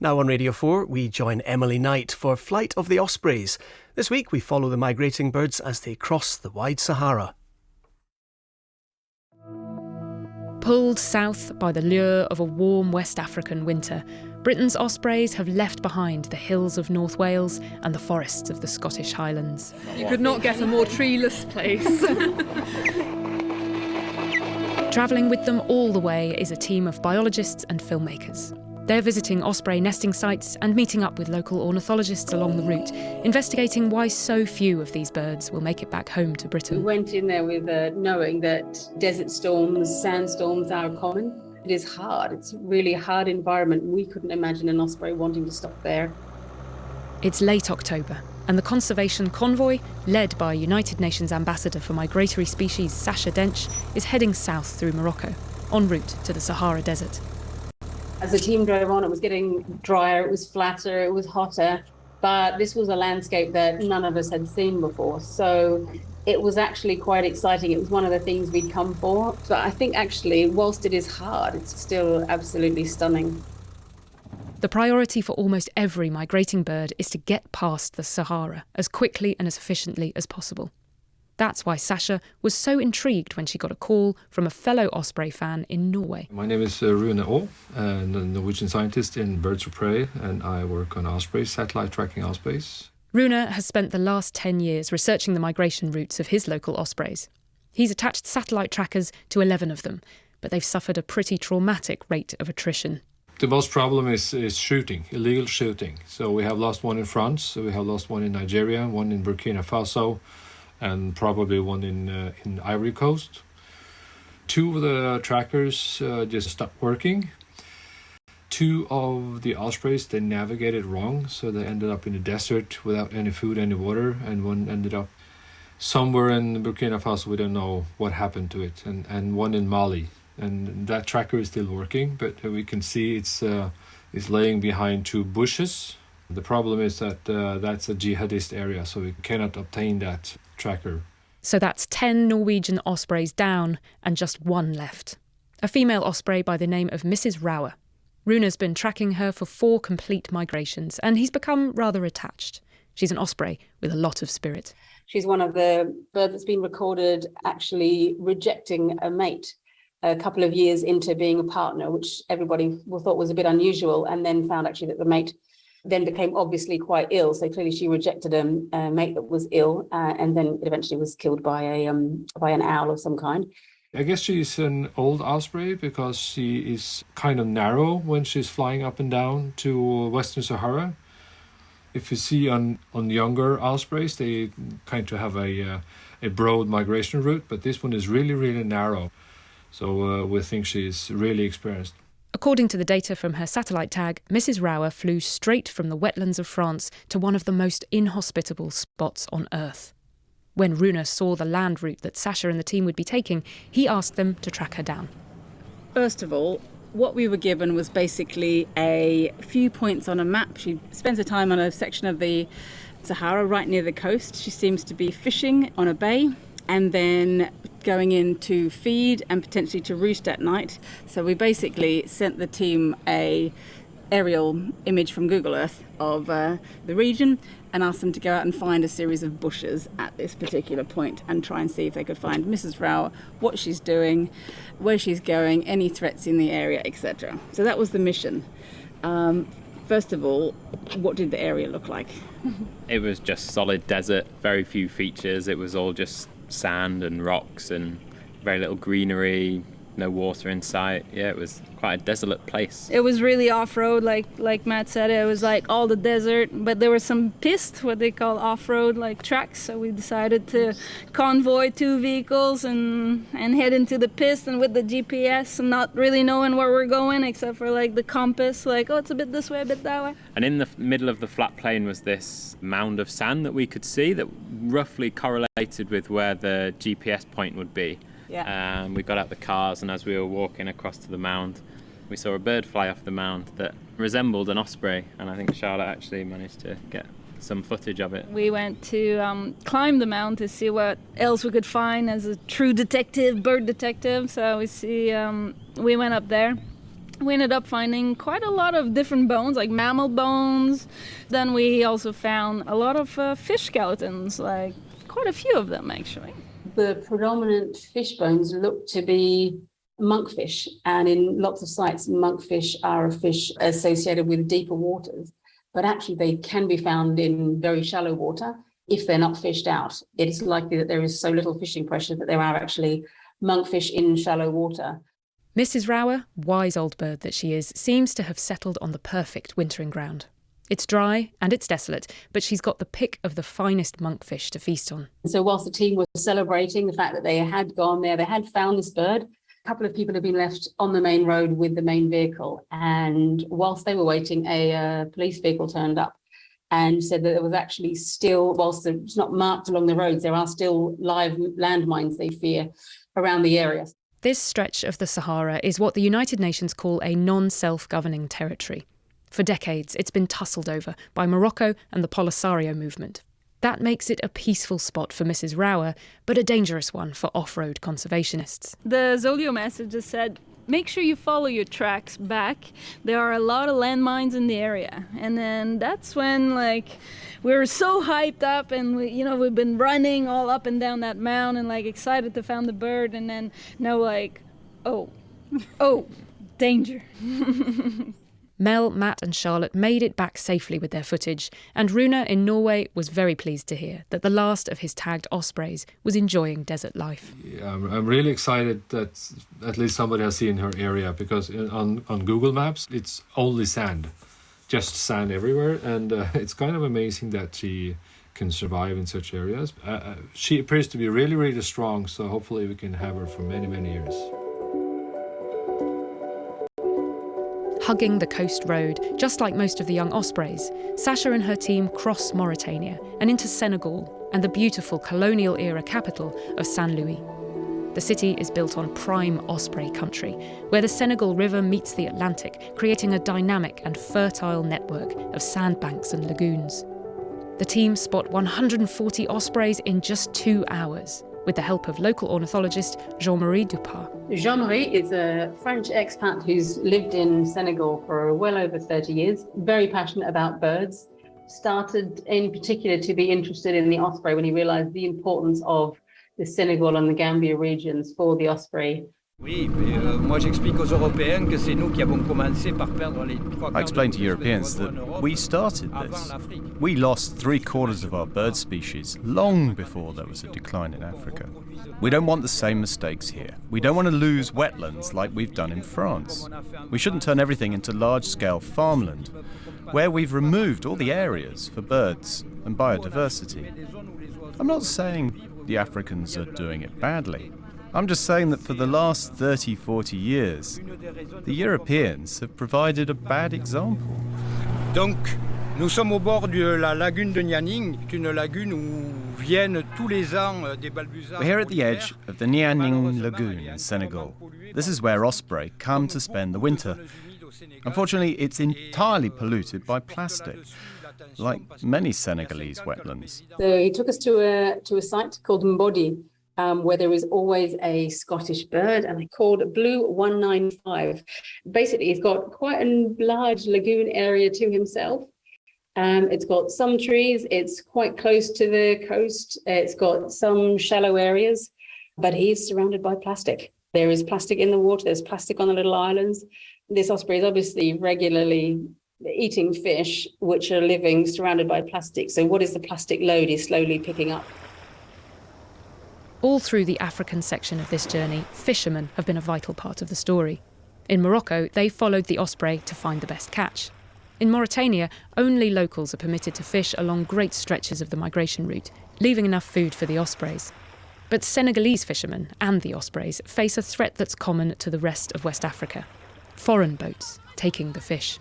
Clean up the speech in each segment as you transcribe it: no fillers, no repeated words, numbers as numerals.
Now on Radio 4, we join Emily Knight for Flight of the Ospreys. This week we follow the migrating birds as they cross the wide Sahara. Pulled south by the lure of a warm West African winter, Britain's ospreys have left behind the hills of North Wales and the forests of the Scottish Highlands. You could not get a more treeless place. Travelling with them all the way is a team of biologists and filmmakers. They're visiting osprey nesting sites and meeting up with local ornithologists along the route, investigating why so few of these birds will make it back home to Britain. We went in there with knowing that desert storms, sandstorms are common. It is hard. It's a really hard environment. We couldn't imagine an osprey wanting to stop there. It's late October, and the conservation convoy, led by United Nations Ambassador for Migratory Species Sacha Dench, is heading south through Morocco, en route to the Sahara Desert. As the team drove on, it was getting drier, it was flatter, it was hotter, but this was a landscape that none of us had seen before. So it was actually quite exciting. It was one of the things we'd come for. But I think actually, whilst it is hard, it's still absolutely stunning. The priority for almost every migrating bird is to get past the Sahara as quickly and as efficiently as possible. That's why Sacha was so intrigued when she got a call from a fellow osprey fan in Norway. My name is Rune Aall, and I'm a Norwegian scientist in birds of prey, and I work on ospreys, satellite tracking ospreys. Rune has spent the last 10 years researching the migration routes of his local ospreys. He's attached satellite trackers to 11 of them, but they've suffered a pretty traumatic rate of attrition. The most problem is shooting, illegal shooting. So we have lost one in France, we have lost one in Nigeria, one in Burkina Faso, and probably one in Ivory Coast. Two of the trackers just stopped working. Two of the ospreys, they navigated wrong, so they ended up in the desert without any food, any water, and one ended up somewhere in Burkina Faso. We don't know what happened to it, and one in Mali. And that tracker is still working, but we can see it's laying behind two bushes. The problem is that that's a jihadist area, so we cannot obtain that tracker. So that's 10 Norwegian ospreys down and just one left. A female osprey by the name of Mrs. Rauer. Rune's been tracking her for 4 complete migrations, and he's become rather attached. She's an osprey with a lot of spirit. She's one of the birds that's been recorded actually rejecting a mate a couple of years into being a partner, which everybody thought was a bit unusual, and then found actually that the mate then became obviously quite ill. So clearly she rejected a mate that was ill, and then it eventually was killed by an owl of some kind. I guess she's an old osprey because she is kind of narrow when she's flying up and down to Western Sahara. If you see on younger ospreys, they kind of have a broad migration route, but this one is really, really narrow. So we think she's really experienced. According to the data from her satellite tag, Mrs. Rauer flew straight from the wetlands of France to one of the most inhospitable spots on Earth. When Rune saw the land route that Sacha and the team would be taking, he asked them to track her down. First of all, what we were given was basically a few points on a map. She spends her time on a section of the Sahara right near the coast. She seems to be fishing on a bay and then going in to feed and potentially to roost at night. So we basically sent the team a aerial image from Google Earth of the region and asked them to go out and find a series of bushes at this particular point and try and see if they could find Mrs. Rauer, what she's doing, where she's going, any threats in the area, etc. So that was the mission. First of all, what did the area look like? It was just solid desert, very few features. It was all just sand and rocks and very little greenery, no water in sight. Yeah, it was quite a desolate place. It was really off-road, like Matt said. It was like all the desert, but there were some piste, what they call off-road like tracks. So we decided to convoy 2 vehicles and head into the piste, and with the GPS and not really knowing where we're going except for like the compass, like, oh, it's a bit this way, a bit that way. And in the middle of the flat plain was this mound of sand that we could see that roughly correlated with where the GPS point would be. Yeah. We got out the cars, and as we were walking across to the mound, we saw a bird fly off the mound that resembled an osprey, and I think Charlotte actually managed to get some footage of it. We went to climb the mound to see what else we could find as a true detective, bird detective. So we went up there, We ended up finding quite a lot of different bones, like mammal bones. Then we also found a lot of fish skeletons, like quite a few of them actually. The predominant fish bones look to be monkfish, and in lots of sites, monkfish are a fish associated with deeper waters, but actually they can be found in very shallow water if they're not fished out. It's likely that there is so little fishing pressure that there are actually monkfish in shallow water. Mrs. Rauer, wise old bird that she is, seems to have settled on the perfect wintering ground. It's dry and it's desolate, but she's got the pick of the finest monkfish to feast on. So whilst the team was celebrating the fact that they had gone there, they had found this bird, a couple of people had been left on the main road with the main vehicle. And whilst they were waiting, a police vehicle turned up and said that there was actually still, whilst it's not marked along the roads, there are still live landmines, they fear, around the area. This stretch of the Sahara is what the United Nations call a non-self-governing territory. For decades, it's been tussled over by Morocco and the Polisario movement. That makes it a peaceful spot for Mrs. Rauer, but a dangerous one for off-road conservationists. The Zolio message just said, make sure you follow your tracks back. There are a lot of landmines in the area. And then that's when, we were so hyped up and we've been running all up and down that mountain, excited to find the bird. And then now oh, danger. Mel, Matt and Charlotte made it back safely with their footage, and Rune in Norway was very pleased to hear that the last of his tagged ospreys was enjoying desert life. Yeah, I'm really excited that at least somebody has seen her area, because on Google Maps it's only sand, just sand everywhere, and it's kind of amazing that she can survive in such areas. She appears to be really, really strong, so hopefully we can have her for many, many years. Hugging the coast road, just like most of the young ospreys, Sacha and her team cross Mauritania and into Senegal and the beautiful colonial-era capital of Saint-Louis. The city is built on prime osprey country, where the Senegal River meets the Atlantic, creating a dynamic and fertile network of sandbanks and lagoons. The team spot 140 ospreys in just 2 hours, with the help of local ornithologist Jean-Marie Duprat. Jean-Marie is a French expat who's lived in Senegal for well over 30 years, very passionate about birds. Started in particular to be interested in the osprey when he realised the importance of the Senegal and the Gambia regions for the osprey. I explain to Europeans that we started this. We lost 3/4 of our bird species long before there was a decline in Africa. We don't want the same mistakes here. We don't want to lose wetlands like we've done in France. We shouldn't turn everything into large-scale farmland, where we've removed all the areas for birds and biodiversity. I'm not saying the Africans are doing it badly. I'm just saying that for the last 30, 40 years, the Europeans have provided a bad example. Donc, nous sommes au bord de la lagune de Nianing, qui est une lagune où viennent tous les ans des balbuzards. We're here at the edge of the Nianing Lagoon in Senegal. This is where osprey come to spend the winter. Unfortunately, it's entirely polluted by plastic, like many Senegalese wetlands. So he took us to a site called Mbodi, where there is always a Scottish bird, and they called Blue 195. Basically, he's got quite a large lagoon area to himself. It's got some trees, it's quite close to the coast, it's got some shallow areas, but he's surrounded by plastic. There is plastic in the water, there's plastic on the little islands. This osprey is obviously regularly eating fish, which are living surrounded by plastic. So what is the plastic load he's slowly picking up? All through the African section of this journey, fishermen have been a vital part of the story. In Morocco, they followed the osprey to find the best catch. In Mauritania, only locals are permitted to fish along great stretches of the migration route, leaving enough food for the ospreys. But Senegalese fishermen and the ospreys face a threat that's common to the rest of West Africa: foreign boats taking the fish.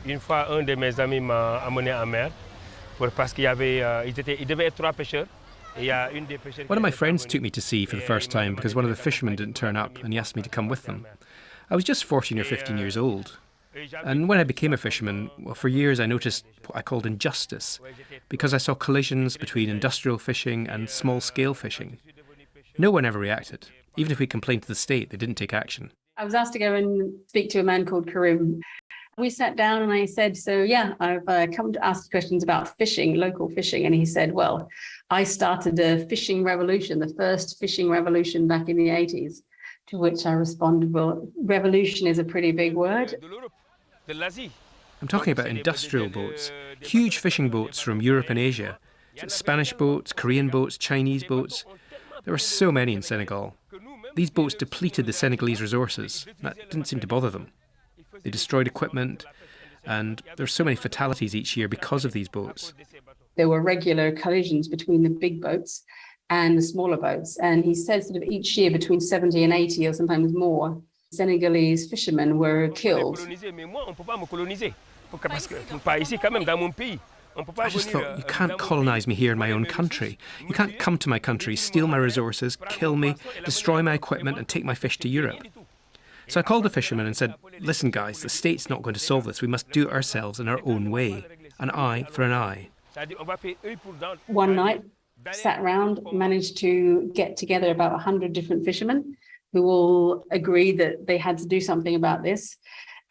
Une fois, un de mes amis m'a amené en mer parce qu'il y avait, il devait être 3 pêcheurs. One of my friends took me to sea for the first time because one of the fishermen didn't turn up, and he asked me to come with them. I was just 14 or 15 years old. And when I became a fisherman, well, for years I noticed what I called injustice, because I saw collisions between industrial fishing and small-scale fishing. No one ever reacted. Even if we complained to the state, they didn't take action. I was asked to go and speak to a man called Karim. We sat down and I said, so yeah, I've come to ask questions about fishing, local fishing. And he said, well, I started a fishing revolution, the first fishing revolution back in the 80s. To which I responded, well, revolution is a pretty big word. I'm talking about industrial boats, huge fishing boats from Europe and Asia. Spanish boats, Korean boats, Chinese boats. There were so many in Senegal. These boats depleted the Senegalese resources. That didn't seem to bother them. They destroyed equipment, and there are so many fatalities each year because of these boats. There were regular collisions between the big boats and the smaller boats. And he said sort of each year between 70 and 80 or sometimes more, Senegalese fishermen were killed. I just thought, you can't colonise me here in my own country. You can't come to my country, steal my resources, kill me, destroy my equipment and take my fish to Europe. So I called the fishermen and said, listen guys, the state's not going to solve this. We must do it ourselves in our own way. An eye for an eye. One night, sat round, managed to get together about 100 different fishermen who all agreed that they had to do something about this.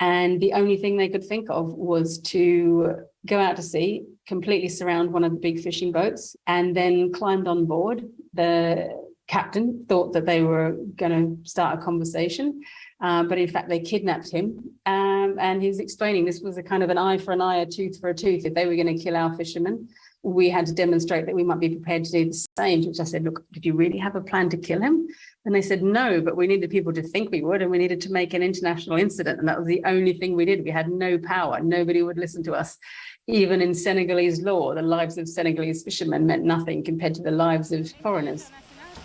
And the only thing they could think of was to go out to sea, completely surround one of the big fishing boats, and then climbed on board. The captain thought that they were going to start a conversation, but in fact they kidnapped him. And he's explaining this was a kind of an eye for an eye, a tooth for a tooth. If they were going to kill our fishermen, we had to demonstrate that we might be prepared to do the same. To which I said, look, did you really have a plan to kill him? And they said, no, but we needed people to think we would, and we needed to make an international incident. And that was the only thing we did. We had no power. Nobody would listen to us. Even in Senegalese law, the lives of Senegalese fishermen meant nothing compared to the lives of foreigners.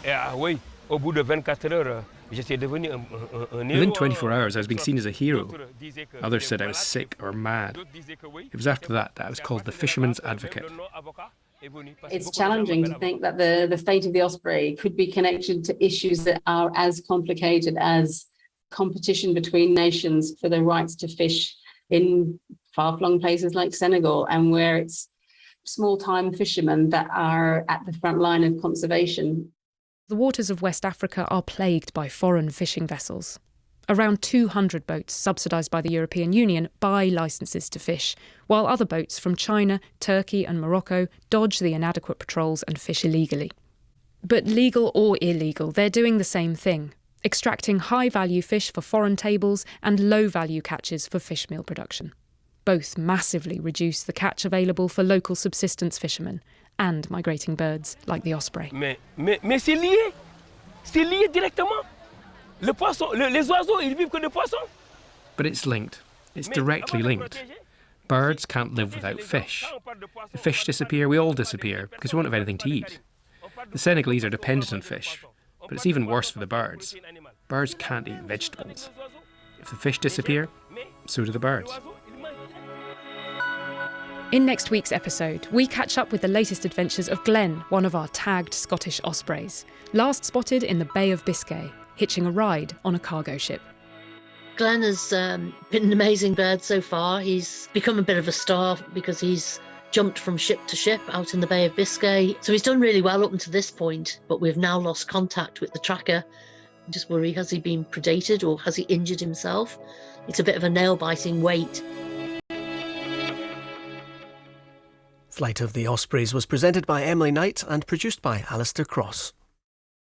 Within 24 hours, I was being seen as a hero. Others said I was sick or mad. It was after that I was called the fisherman's advocate. It's challenging to think that the fate of the Osprey could be connected to issues that are as complicated as competition between nations for the rights to fish in far-flung places like Senegal, and where it's small-time fishermen that are at the front line of conservation. The waters of West Africa are plagued by foreign fishing vessels. Around 200 boats, subsidised by the European Union, buy licences to fish, while other boats from China, Turkey and Morocco dodge the inadequate patrols and fish illegally. But legal or illegal, they're doing the same thing, extracting high-value fish for foreign tables and low-value catches for fish meal production. Both massively reduce the catch available for local subsistence fishermen and migrating birds like the osprey. Mais c'est lié. C'est lié directement. Les oiseaux, ils vivent que de poissons. But it's linked. It's directly linked. Birds can't live without fish. If fish disappear, we all disappear because we won't have anything to eat. The Senegalese are dependent on fish, but it's even worse for the birds. Birds can't eat vegetables. If the fish disappear, so do the birds. In next week's episode, we catch up with the latest adventures of Glenn, one of our tagged Scottish ospreys, last spotted in the Bay of Biscay, hitching a ride on a cargo ship. Glenn has been an amazing bird so far. He's become a bit of a star because he's jumped from ship to ship out in the Bay of Biscay. So he's done really well up until this point, but we've now lost contact with the tracker. I just worry, has he been predated or has he injured himself? It's a bit of a nail-biting wait. Flight of the Ospreys was presented by Emily Knight and produced by Alasdair Cross.